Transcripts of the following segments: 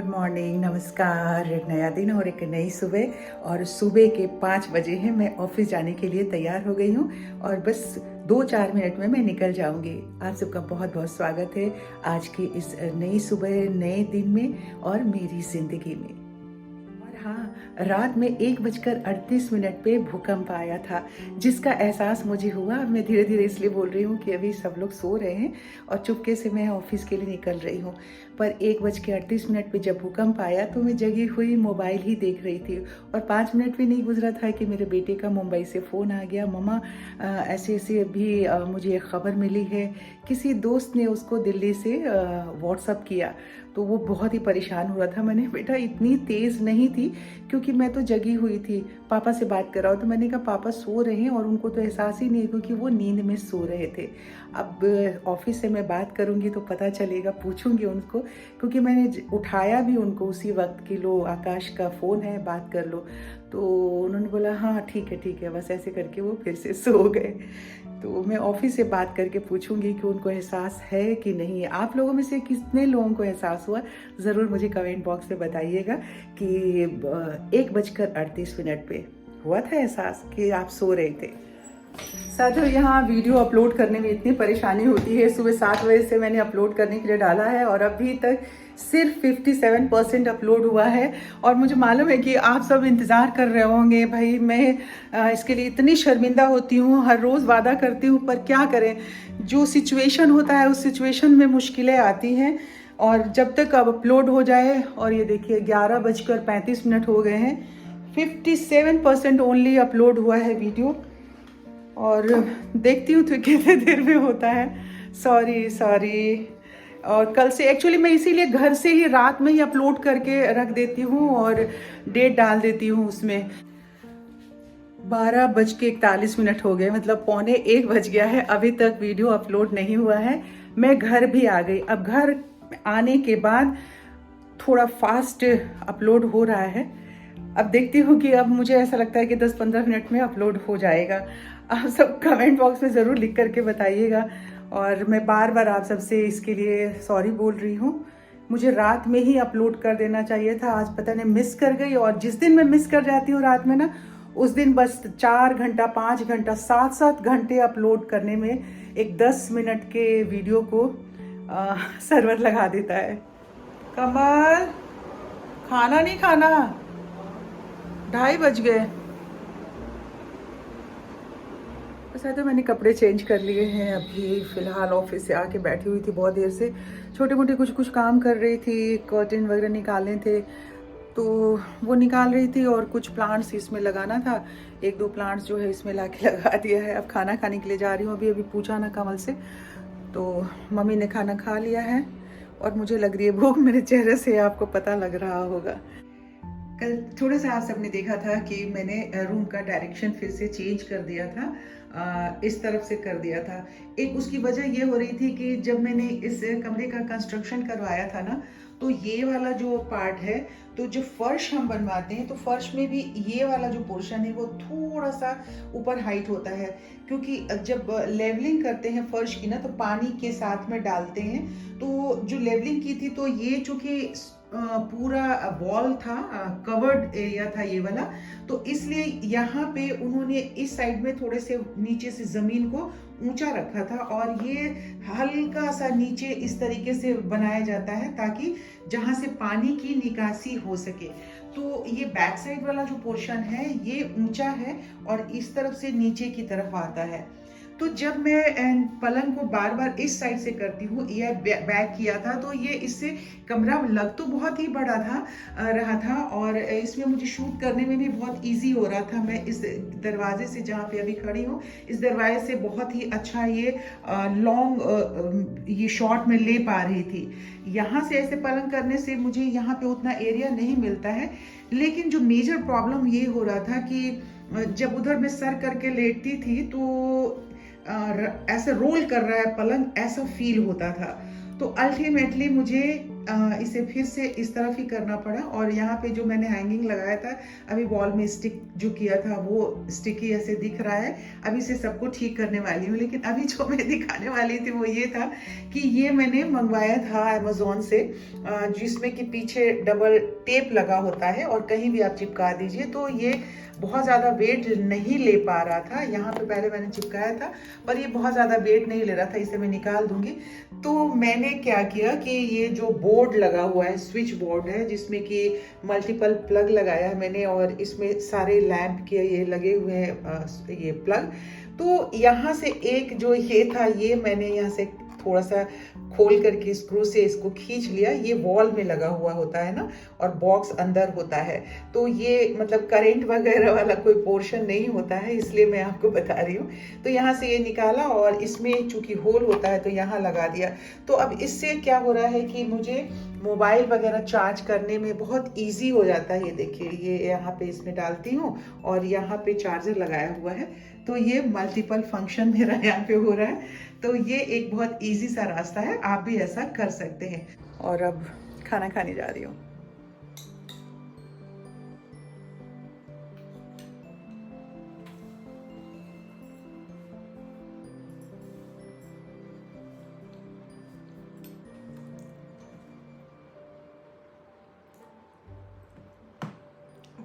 Morning, नमस्कार। एक नया दिन और एक नई सुबह, और सुबह के 5 बजे हैं। मैं ऑफिस जाने के लिए तैयार हो गई हूँ और बस 2-4 मिनट में मैं निकल जाऊंगी। आप सबका बहुत बहुत स्वागत है आज की इस नई सुबह, नए दिन में और मेरी जिंदगी में। और हाँ, रात में 1:38 पे भूकंप आया था, जिसका एहसास मुझे हुआ। मैं धीरे धीरे इसलिए बोल रही हूँ कि अभी सब लोग सो रहे हैं और चुपके से मैं ऑफिस के लिए निकल रही हूँ। पर 1:38 पे जब भूकंप आया तो मैं जगी हुई मोबाइल ही देख रही थी, और 5 मिनट भी नहीं गुजरा था कि मेरे बेटे का मुंबई से फ़ोन आ गया, मम्मा ऐसे ऐसे अभी मुझे एक ख़बर मिली है। किसी दोस्त ने उसको दिल्ली से व्हाट्सअप किया, तो वो बहुत ही परेशान हो रहा था। मैंने, बेटा इतनी तेज़ नहीं थी क्योंकि मैं तो जगी हुई थी, पापा से बात कर रहा हूँ। तो मैंने कहा पापा सो रहे हैं और उनको तो एहसास ही नहीं है क्योंकि वो नींद में सो रहे थे। अब ऑफिस से मैं बात करूँगी तो पता चलेगा, पूछूंगी उनको, क्योंकि मैंने उठाया भी उनको उसी वक्त कि लो आकाश का फ़ोन है, बात कर लो। तो उन्होंने बोला हाँ ठीक है, बस ऐसे करके वो फिर से सो गए। तो मैं ऑफिस से बात करके पूछूंगी कि उनको एहसास है कि नहीं है। आप लोगों में से कितने लोगों को एहसास हुआ, ज़रूर मुझे कमेंट बॉक्स में बताइएगा कि 1:38 पे हुआ था एहसास कि आप सो रहे थे। साथियों, यहाँ वीडियो अपलोड करने में इतनी परेशानी होती है। सुबह 7 बजे से मैंने अपलोड करने के लिए डाला है और अभी तक सिर्फ 57% अपलोड हुआ है। और मुझे मालूम है कि आप सब इंतज़ार कर रहे होंगे। भाई मैं इसके लिए इतनी शर्मिंदा होती हूँ, हर रोज़ वादा करती हूँ, पर क्या करें, जो सिचुएशन होता है उस सिचुएशन में मुश्किलें आती हैं। और जब तक अब अपलोड हो जाए, और ये देखिए 11:35 हो गए हैं, 57% ओनली अपलोड हुआ है वीडियो। और देखती हूँ तो कितने देर में होता है। सॉरी। और कल से एक्चुअली मैं इसीलिए घर से ही रात में ही अपलोड करके रख देती हूँ और डेट डाल देती हूँ उसमें। 12:41 हो गए, मतलब 12:45 बज गया है, अभी तक वीडियो अपलोड नहीं हुआ है। मैं घर भी आ गई। अब घर आने के बाद थोड़ा फास्ट अपलोड हो रहा है। अब देखती हूँ कि अब मुझे ऐसा लगता है कि 10-15 मिनट में अपलोड हो जाएगा। आप सब कमेंट बॉक्स में ज़रूर लिख करके बताइएगा। और मैं बार बार आप सबसे इसके लिए सॉरी बोल रही हूँ। मुझे रात में ही अपलोड कर देना चाहिए था, आज पता नहीं मिस कर गई। और जिस दिन मैं मिस कर जाती हूँ रात में ना, उस दिन बस 4 घंटा 5 घंटा 7-7 घंटे अपलोड करने में एक 10 मिनट के वीडियो को सर्वर लगा देता है। कमल, खाना नहीं खाना, 2:30 बज गए। तो मैंने कपड़े चेंज कर लिए हैं। अभी फ़िलहाल ऑफिस से आके बैठी हुई थी बहुत देर से, छोटे मोटे कुछ काम कर रही थी, कर्टन वगैरह निकालने थे तो वो निकाल रही थी, और कुछ प्लांट्स इसमें लगाना था। 1-2 प्लांट्स जो है इसमें ला के लगा दिया है। अब खाना खाने के लिए जा रही हूँ। अभी पूछा ना कमल से, तो मम्मी ने खाना खा लिया है और मुझे लग रही है भूख। मेरे चेहरे से आपको पता लग रहा होगा। कल थोड़ा सा आप सबने देखा था कि मैंने रूम का डायरेक्शन फिर से चेंज कर दिया था, इस तरफ से कर दिया था। एक उसकी वजह ये हो रही थी कि जब मैंने इस कमरे का कंस्ट्रक्शन करवाया था ना, तो ये वाला जो पार्ट है, तो जो फर्श हम बनवाते हैं तो फर्श में भी ये वाला जो पोर्शन है वो थोड़ा सा ऊपर हाइट होता है, क्योंकि जब लेवलिंग करते हैं फर्श की ना, तो पानी के साथ में डालते हैं। तो जो लेवलिंग की थी, तो ये चूंकि पूरा वॉल था, कवर्ड एरिया था ये वाला, तो इसलिए यहाँ पे उन्होंने इस साइड में थोड़े से नीचे से जमीन को ऊंचा रखा था, और ये हल्का सा नीचे इस तरीके से बनाया जाता है ताकि जहाँ से पानी की निकासी हो सके। तो ये बैक साइड वाला जो पोर्शन है ये ऊंचा है और इस तरफ से नीचे की तरफ आता है। तो जब मैं पलंग को बार बार इस साइड से करती हूँ, ये बैक किया था, तो ये इससे कमरा लग तो बहुत ही बड़ा रहा था, और इसमें मुझे शूट करने में भी बहुत इजी हो रहा था। मैं इस दरवाजे से जहाँ पे अभी खड़ी हूँ, इस दरवाजे से बहुत ही अच्छा ये लॉन्ग ये शॉट में ले पा रही थी। यहाँ से ऐसे पलंग करने से मुझे यहाँ पे उतना एरिया नहीं मिलता है। लेकिन जो मेजर प्रॉब्लम ये हो रहा था कि जब उधर मैं सर करके लेटती थी तो ऐसे रोल कर रहा है पलंग, ऐसा फील होता था। तो अल्टीमेटली मुझे इसे फिर से इस तरफ ही करना पड़ा और यहाँ पे जो मैंने हैंगिंग लगाया था अभी वॉल में स्टिक जो किया था वो स्टिकी ऐसे दिख रहा है। अभी इसे सबको ठीक करने वाली हूँ, लेकिन अभी जो मैं दिखाने वाली थी वो ये था कि ये मैंने मंगवाया था अमेज़ॉन से, जिसमें कि पीछे डबल टेप लगा होता है और कहीं भी आप चिपका दीजिए। तो ये बहुत ज़्यादा वेट नहीं ले पा रहा था। यहाँ पे पहले मैंने चिपकाया था पर ये बहुत ज़्यादा वेट नहीं ले रहा था, इसे मैं निकाल दूंगी। तो मैंने क्या किया कि ये जो बोर्ड लगा हुआ है, स्विच बोर्ड है जिसमें कि मल्टीपल प्लग लगाया है मैंने और इसमें सारे लैंप के ये लगे हुए हैं ये प्लग। तो यहाँ से एक जो ये था ये मैंने यहाँ से थोड़ा सा खोल करके स्क्रू से इसको खींच लिया। ये वॉल में लगा हुआ होता है ना और बॉक्स अंदर होता है, तो ये मतलब करंट वगैरह वाला कोई पोर्शन नहीं होता है, इसलिए मैं आपको बता रही हूँ। तो यहाँ से ये निकाला और इसमें चूंकि होल होता है तो यहाँ लगा दिया। तो अब इससे क्या हो रहा है कि मुझे मोबाइल वगैरह चार्ज करने में बहुत इजी हो जाता है। ये देखिए ये यहाँ पे इसमें डालती हूँ और यहाँ पे चार्जर लगाया हुआ है, तो ये मल्टीपल फंक्शन मेरा यहाँ पे हो रहा है। तो ये एक बहुत इजी सा रास्ता है, आप भी ऐसा कर सकते हैं। और अब खाना खाने जा रही हूँ।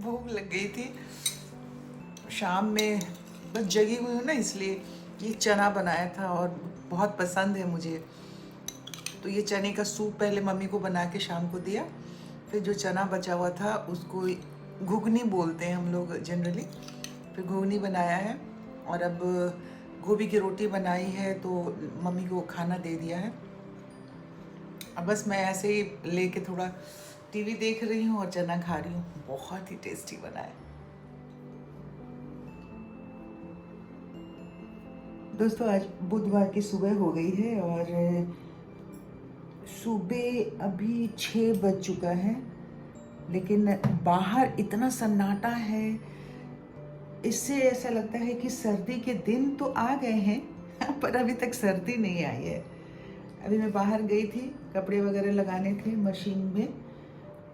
भूख लग गई थी शाम में, बस जगी हुई हूँ ना इसलिए। ये चना बनाया था और बहुत पसंद है मुझे, तो ये चने का सूप पहले मम्मी को बना के शाम को दिया। फिर जो चना बचा हुआ था उसको घुगनी बोलते हैं हम लोग जनरली, फिर घुगनी बनाया है। और अब गोभी की रोटी बनाई है तो मम्मी को खाना दे दिया है। अब बस मैं ऐसे ही लेके थोड़ा टीवी देख रही हूँ और चना खा रही हूँ। बहुत ही टेस्टी बना है दोस्तों। आज बुधवार की सुबह हो गई है और सुबह अभी 6 बज चुका है, लेकिन बाहर इतना सन्नाटा है, इससे ऐसा लगता है कि सर्दी के दिन तो आ गए हैं पर अभी तक सर्दी नहीं आई है। अभी मैं बाहर गई थी, कपड़े वगैरह लगाने थे मशीन में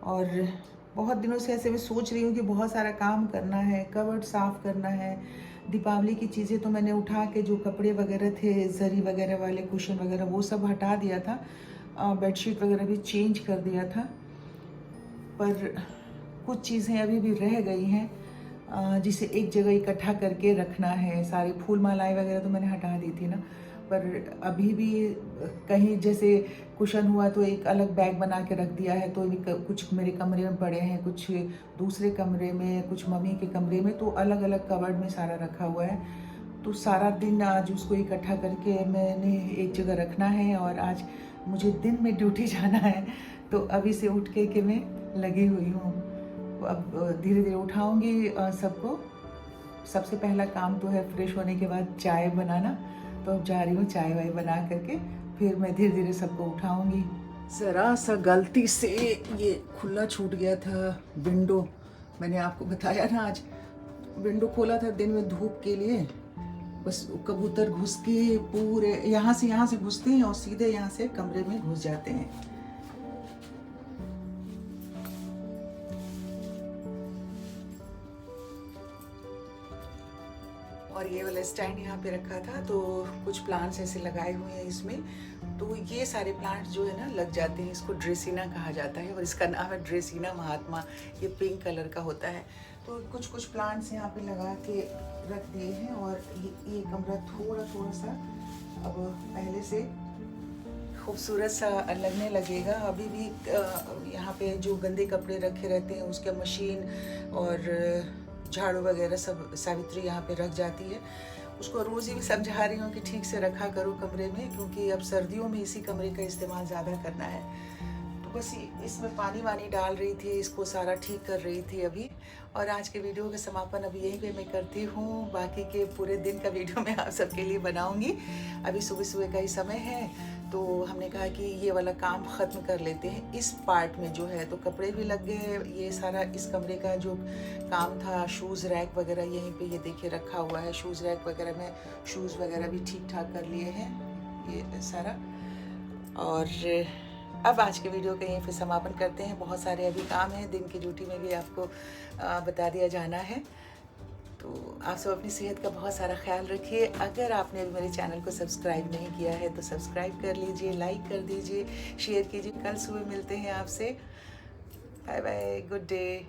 और बहुत दिनों से ऐसे मैं सोच रही हूँ कि बहुत सारा काम करना है, कबर्ड साफ़ करना है। दीपावली की चीज़ें तो मैंने उठा के जो कपड़े वगैरह थे जरी वगैरह वाले कुशन वगैरह वो सब हटा दिया था, बेडशीट वगैरह भी चेंज कर दिया था, पर कुछ चीज़ें अभी भी रह गई हैं जिसे एक जगह इकट्ठा करके रखना है। सारी फूल मालाएँ वगैरह तो मैंने हटा दी थी ना, पर अभी भी कहीं जैसे कुशन हुआ तो एक अलग बैग बना के रख दिया है। तो कुछ मेरे कमरे में पड़े हैं, कुछ दूसरे कमरे में, कुछ मम्मी के कमरे में, तो अलग अलग कबर्ड में सारा रखा हुआ है। तो सारा दिन आज उसको इकट्ठा करके मैंने एक जगह रखना है और आज मुझे दिन में ड्यूटी जाना है, तो अभी से उठ के कि मैं लगी हुई हूँ। अब धीरे धीरे उठाऊँगी सबको। सबसे पहला काम तो है फ्रेश होने के बाद चाय बनाना, तो अब जा रही हूँ चाय वाय बना करके फिर मैं धीरे धीरे सबको उठाऊंगी। ज़रा सा गलती से ये खुला छूट गया था विंडो, मैंने आपको बताया ना आज विंडो खोला था दिन में धूप के लिए, बस कबूतर घुस के पूरे यहाँ से घुसते हैं और सीधे यहाँ से कमरे में घुस जाते हैं। और ये वाला स्टैंड यहाँ पे रखा था, तो कुछ प्लांट्स ऐसे लगाए हुए हैं इसमें। तो ये सारे प्लांट्स जो है ना लग जाते हैं, इसको ड्रेसिना कहा जाता है और इसका नाम है ड्रेसिना महात्मा। ये पिंक कलर का होता है। तो कुछ प्लांट्स यहाँ पे लगा के रख दिए हैं और ये कमरा थोड़ा सा अब पहले से खूबसूरत सा लगने लगेगा। अभी भी यहाँ पे जो गंदे कपड़े रखे रहते हैं उसके मशीन और झाड़ू वगैरह सब सावित्री यहाँ पे रख जाती है। उसको रोज़ ही भी समझा रही हूँ कि ठीक से रखा करो कमरे में, क्योंकि अब सर्दियों में इसी कमरे का इस्तेमाल ज़्यादा करना है। तो बस इसमें पानी वानी डाल रही थी, इसको सारा ठीक कर रही थी अभी। और आज के वीडियो का समापन अभी यहीं पे मैं करती हूँ। बाकी के पूरे दिन का वीडियो मैं आप सबके लिए बनाऊँगी। अभी सुबह का ही समय है, तो हमने कहा कि ये वाला काम ख़त्म कर लेते हैं इस पार्ट में जो है। तो कपड़े भी लग गए, ये सारा इस कमरे का जो काम था, शूज़ रैक वगैरह यहीं पे ये देखिए रखा हुआ है। शूज़ रैक वगैरह में शूज़ वगैरह भी ठीक ठाक कर लिए हैं ये सारा। और अब आज के वीडियो का यहीं पे समापन करते हैं। बहुत सारे अभी काम हैं, दिन की ड्यूटी में भी आपको बता दिया जाना है। तो आप सब अपनी सेहत का बहुत सारा ख्याल रखिए। अगर आपने अभी मेरे चैनल को सब्सक्राइब नहीं किया है तो सब्सक्राइब कर लीजिए, लाइक कर दीजिए, शेयर कीजिए। कल सुबह मिलते हैं आपसे। Bye bye, good day.